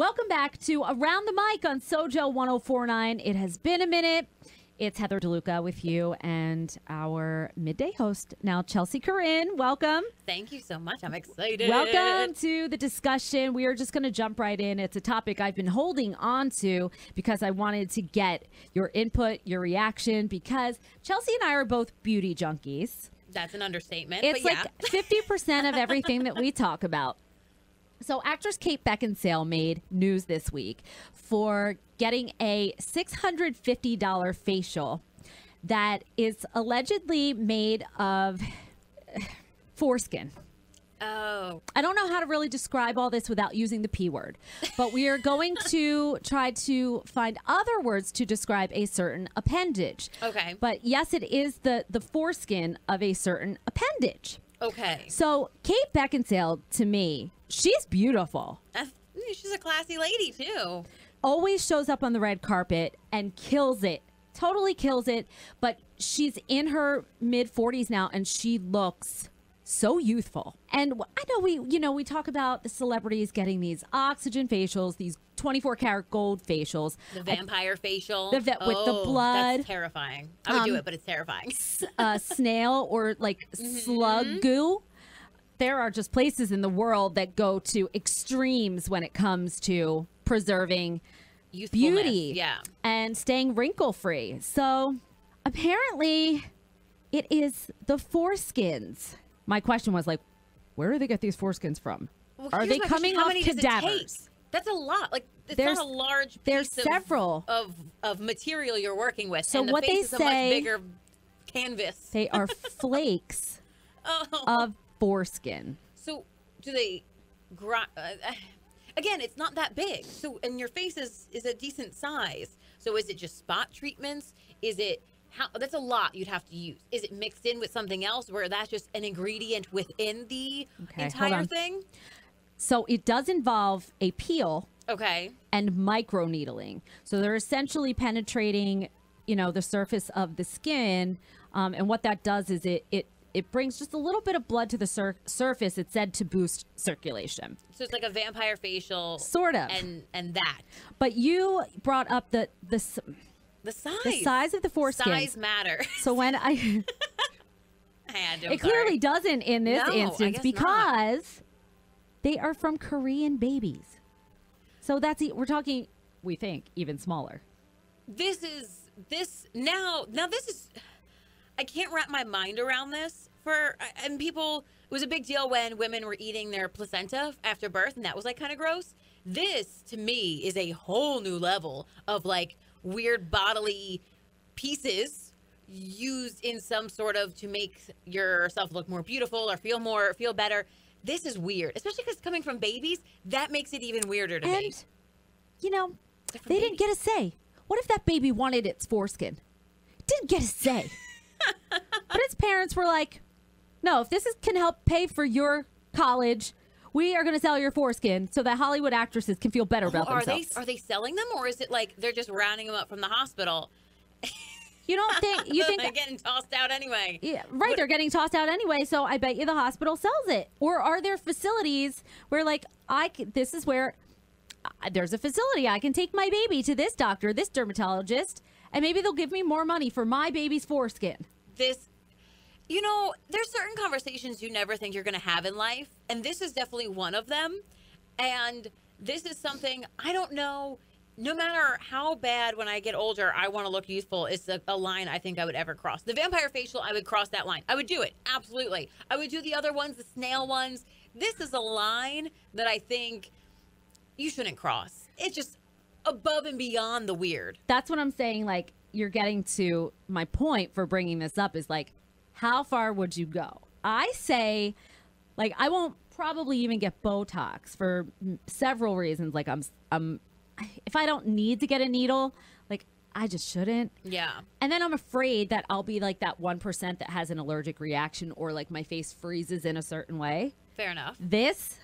Welcome back to Around the Mic on SoJO 1049. It has been a minute. It's Heather DeLuca with you and our midday host now, Chelsea Corrine. Welcome. Thank you so much. I'm excited. Welcome to the discussion. We are just going to jump right in. It's a topic I've been holding on to because I wanted to get your input, your reaction, because Chelsea and I are both beauty junkies. That's an understatement. It's but like 50% of everything that we talk about. So actress Kate Beckinsale made news this week for getting a $650 facial that is allegedly made of foreskin. Oh. I don't know how to really describe all this without using the P word, but we are going to try to find other words to describe a certain appendage. Okay. But yes, it is the foreskin of a certain appendage. Okay. So Kate Beckinsale, to me, she's beautiful. She's a classy lady, too. Always shows up on the red carpet and kills it. Totally kills it. But she's in her mid-40s now, and she looks so youthful. And I know we talk about the celebrities getting these oxygen facials, these 24-karat gold facials. The vampire facial. With the blood. That's terrifying. I would do it, but it's terrifying. Snail or like slug goo. There are just places in the world that go to extremes when it comes to preserving beauty and staying wrinkle-free. So apparently it is the foreskins. My question was like, where do they get these foreskins from? Well, are they coming off cadavers? That's a lot. Like, it's There's not a large there's piece several of material you're working with. So and the what face they is a much say, bigger canvas. They are flakes of foreskin. So do they grind? Again, it's not that big. So, and your face is a decent size. So is it just spot treatments? Is it that's a lot you'd have to use. Is it mixed in with something else where that's just an ingredient within the entire thing? So it does involve a peel. Okay. And micro needling. So they're essentially penetrating, the surface of the skin. And what that does is it brings just a little bit of blood to the surface. It's said to boost circulation. So it's like a vampire facial. Sort of. And that. But you brought up the size. The size of the foreskin. Size matters. So when I had it clearly doesn't in this instance because they are from Korean babies. So we're talking, we think, even smaller. This is I can't wrap my mind around this and people, it was a big deal when women were eating their placenta after birth, and that was like kind of gross. This to me is a whole new level of like weird bodily pieces used in some sort of to make yourself look more beautiful or feel better. This is weird, especially because coming from babies, that makes it even weirder to me. And, they didn't get a say. What if that baby wanted its foreskin? It didn't get a say. But its parents were like, no, if this can help pay for your college, we are going to sell your foreskin so that Hollywood actresses can feel better about themselves. Are they selling them, or is it like they're just rounding them up from the hospital? You don't think they're getting tossed out anyway? Yeah, right. They're getting tossed out anyway. So I bet you the hospital sells it. Or are there facilities where this is where there's a facility I can take my baby to this doctor, this dermatologist, and maybe they'll give me more money for my baby's foreskin. There's certain conversations you never think you're going to have in life, and this is definitely one of them. And this is something I don't know. No matter how bad when I get older I want to look youthful, it's a line I think I would ever cross. The vampire facial, I would cross that line. I would do it. Absolutely. I would do the other ones, the snail ones. This is a line that I think you shouldn't cross. It's just above and beyond the weird. That's what I'm saying. Like, you're getting to my point for bringing this up is like, how far would you go? I say, like, I won't probably even get Botox for several reasons. Like, if I don't need to get a needle, like, I just shouldn't. Yeah. And then I'm afraid that I'll be like that 1% that has an allergic reaction or like my face freezes in a certain way. Fair enough. This,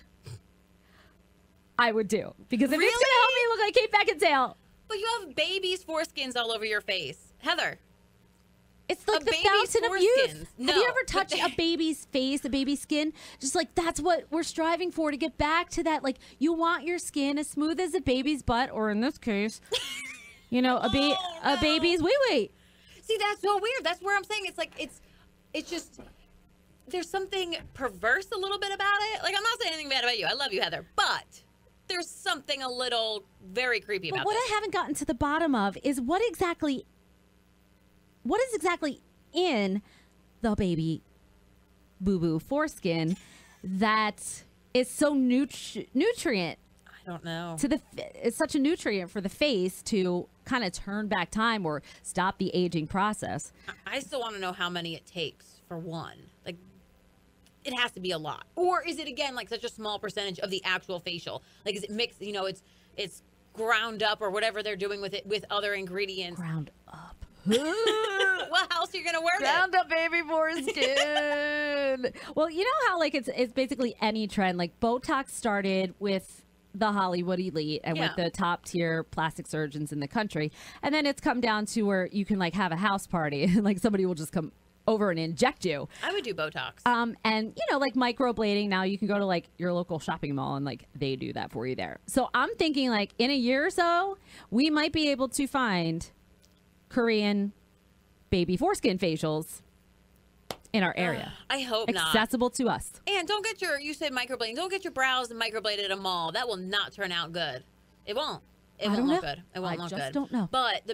I would do. Because if it's going to help me look like Kate Beckinsale. But you have babies' foreskins all over your face. Heather. It's like the fountain of youth. No, have you ever touched a baby's face, a baby's skin? Just like that's what we're striving for, to get back to that. Like, you want your skin as smooth as a baby's butt, or in this case, you know, a baby's wee-wee. See, that's so weird. That's where I'm saying it's like it's just there's something perverse a little bit about it. Like, I'm not saying anything bad about you. I love you, Heather, but there's something a little very creepy about what this. I haven't gotten to the bottom of is what is exactly in the baby boo-boo foreskin that is so nutrient. I don't know. It's such a nutrient for the face to kind of turn back time or stop the aging process. I still want to know how many it takes for one. Like, it has to be a lot. Or is it, again, like such a small percentage of the actual facial? Like, is it mixed, you know, it's ground up or whatever they're doing with it with other ingredients? Ground up. What else are you gonna wear? Ground up baby foreskin. Well, you know how like it's basically any trend. Like Botox started with the Hollywood elite and with the top tier plastic surgeons in the country, and then it's come down to where you can like have a house party and like somebody will just come over and inject you. I would do Botox. And you know, like microblading, now you can go to like your local shopping mall and like they do that for you there. So I'm thinking like in a year or so, we might be able to find Korean baby foreskin facials in our area. I hope not. Accessible to us. And don't get you said microblading, don't get your brows microbladed at a mall. That will not turn out good. It won't. It won't look good. It won't look good. I just don't know. But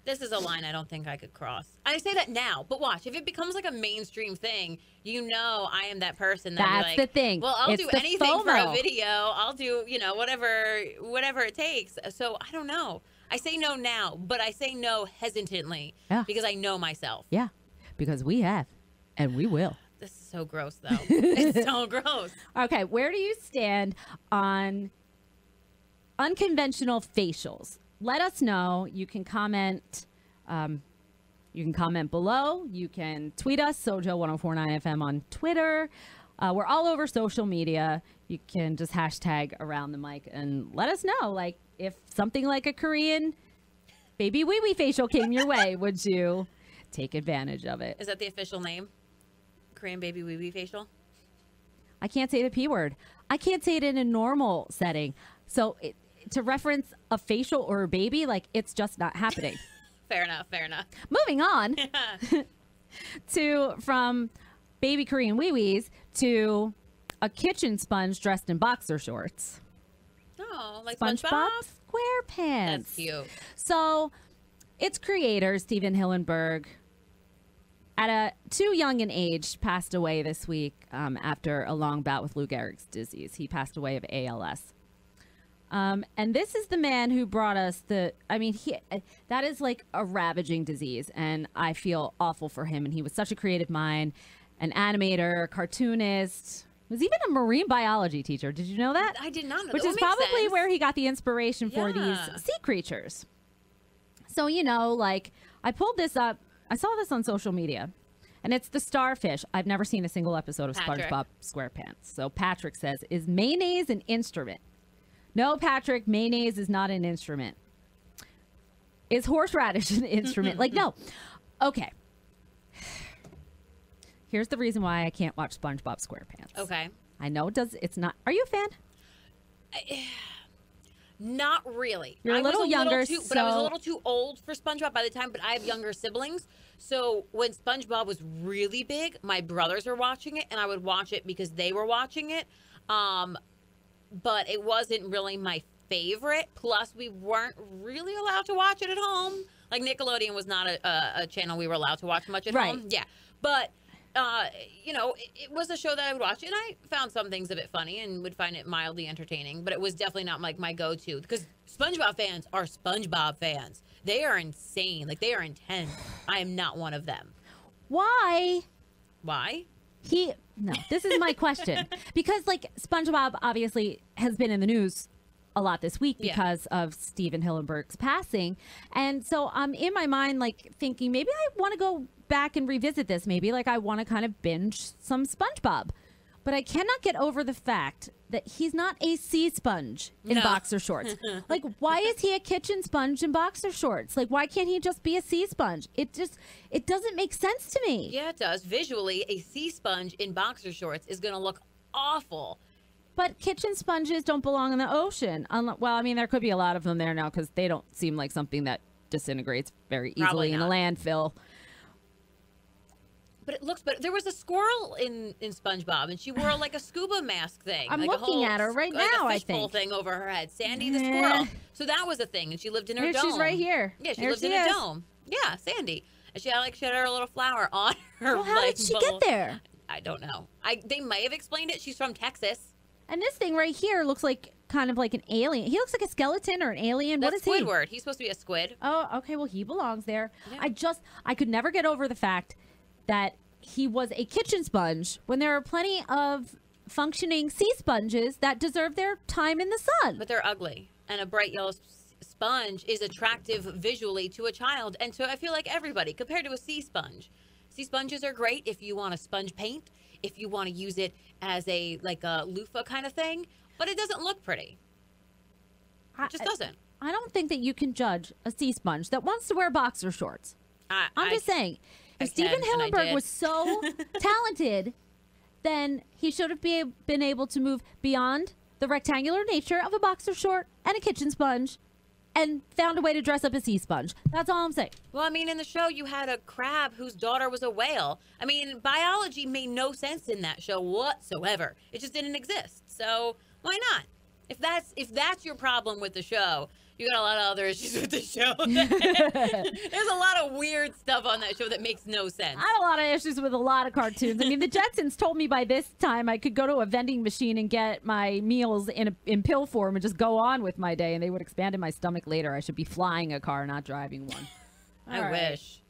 this is a line I don't think I could cross. I say that now, but watch. If it becomes like a mainstream thing, you know I am that person that's like, the thing. Well, I'll do anything for a video. I'll do, you know, whatever it takes. So I don't know. I say no now, but I say no hesitantly because I know myself. Yeah, because we have, and we will. This is so gross, though. It's so gross. Okay, where do you stand on unconventional facials? Let us know. You can comment. You can comment below. You can tweet us, SoJO-1049FM on Twitter. We're all over social media. You can just hashtag around the mic and let us know, like, if something like a Korean baby wee-wee facial came your way, would you take advantage of it? Is that the official name? Korean baby wee-wee facial? I can't say the P word. I can't say it in a normal setting. So to reference a facial or a baby, like, it's just not happening. Fair enough. Fair enough. Moving on from baby Korean wee-wees to a kitchen sponge dressed in boxer shorts. Oh, like SpongeBob SquarePants. That's cute. So, its creator, Steven Hillenburg, too young an age, passed away this week after a long bout with Lou Gehrig's disease. He passed away of ALS. And this is the man who brought us that is like a ravaging disease, and I feel awful for him. And he was such a creative mind, an animator, cartoonist. Was even a marine biology teacher. Did you know that? I did not know that. Which is probably where he got the inspiration for these sea creatures. So, you know, like, I pulled this up. I saw this on social media, and it's the starfish. I've never seen a single episode of SpongeBob SquarePants. So Patrick says, is mayonnaise an instrument? No, Patrick, mayonnaise is not an instrument. Is horseradish an instrument? Like, no. Okay. Here's the reason why I can't watch SpongeBob SquarePants. Okay. I know it's not. Are you a fan? Not really. You're a little younger, but I was a little too old for SpongeBob by the time, but I have younger siblings. So when SpongeBob was really big, my brothers were watching it, and I would watch it because they were watching it. But it wasn't really my favorite. Plus, we weren't really allowed to watch it at home. Like, Nickelodeon was not a channel we were allowed to watch much at home. Yeah. But, you know, it was a show that I would watch, and I found some things a bit funny and would find it mildly entertaining. But it was definitely not like my go-to, because SpongeBob fans are SpongeBob fans. They are insane. Like, they are intense. I am not one of them. Why? No, this is my question. Because, like, SpongeBob obviously has been in the news a lot this week because of Steven Hillenburg's passing. And so I'm in my mind, like, thinking maybe I want to go back and revisit this. Maybe, like, I want to kind of binge some SpongeBob. But I cannot get over the fact that he's not a sea sponge in boxer shorts. Like, why is he a kitchen sponge in boxer shorts? Like, why can't he just be a sea sponge? It doesn't make sense to me. Yeah, it does. Visually, a sea sponge in boxer shorts is going to look awful. But kitchen sponges don't belong in the ocean. Well, I mean, there could be a lot of them there now because they don't seem like something that disintegrates very easily in a landfill. But it looks better. There was a squirrel in SpongeBob, and she wore like a scuba mask thing. I'm like looking at her right now, I think. A thing over her head. Sandy the squirrel. So that was a thing, and she lived in her dome. She's right here. Yeah, she lived in a dome. Yeah, Sandy. And she had her little flower on her. Well, how did she get there? I don't know. They may have explained it. She's from Texas. And this thing right here looks like kind of like an alien. He looks like a skeleton or an alien. That's what is he? Squidward. He's supposed to be a squid. Oh, okay. Well, he belongs there. Yeah. I could never get over the fact that he was a kitchen sponge when there are plenty of functioning sea sponges that deserve their time in the sun. But they're ugly. And a bright yellow sponge is attractive visually to a child and to, I feel like, everybody compared to a sea sponge. Sea sponges are great if you want to sponge paint, if you want to use it as a loofah kind of thing, but it doesn't look pretty. It just doesn't. I don't think that you can judge a sea sponge that wants to wear boxer shorts. I'm just saying, if Steven Hillenburg was so talented, then he should have been able to move beyond the rectangular nature of a boxer short and a kitchen sponge and found a way to dress up a sea sponge. That's all I'm saying. Well, I mean, in the show, you had a crab whose daughter was a whale. I mean, biology made no sense in that show whatsoever. It just didn't exist. So why not? If that's your problem with the show, you got a lot of other issues with the show. There's a lot of weird stuff on that show that makes no sense. I have a lot of issues with a lot of cartoons. I mean, the Jetsons told me by this time I could go to a vending machine and get my meals in pill form and just go on with my day, and they would expand in my stomach later. I should be flying a car, not driving one. I wish.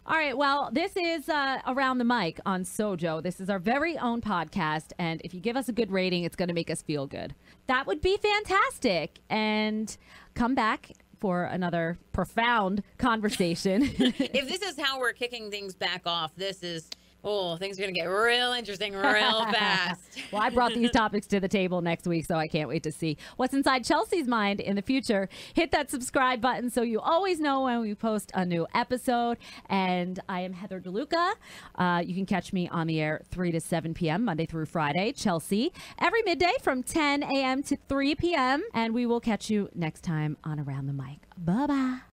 All right, well, this is Around the Mic on SoJO. This is our very own podcast, and if you give us a good rating, it's going to make us feel good. That would be fantastic. And come back for another profound conversation. If this is how we're kicking things back off, things are going to get real interesting real fast. Well, I brought these topics to the table next week, so I can't wait to see what's inside Chelsea's mind in the future. Hit that subscribe button so you always know when we post a new episode. And I am Heather DeLuca. You can catch me on the air 3 to 7 p.m. Monday through Friday. Chelsea, every midday from 10 a.m. to 3 p.m. And we will catch you next time on Around the Mic. Bye-bye.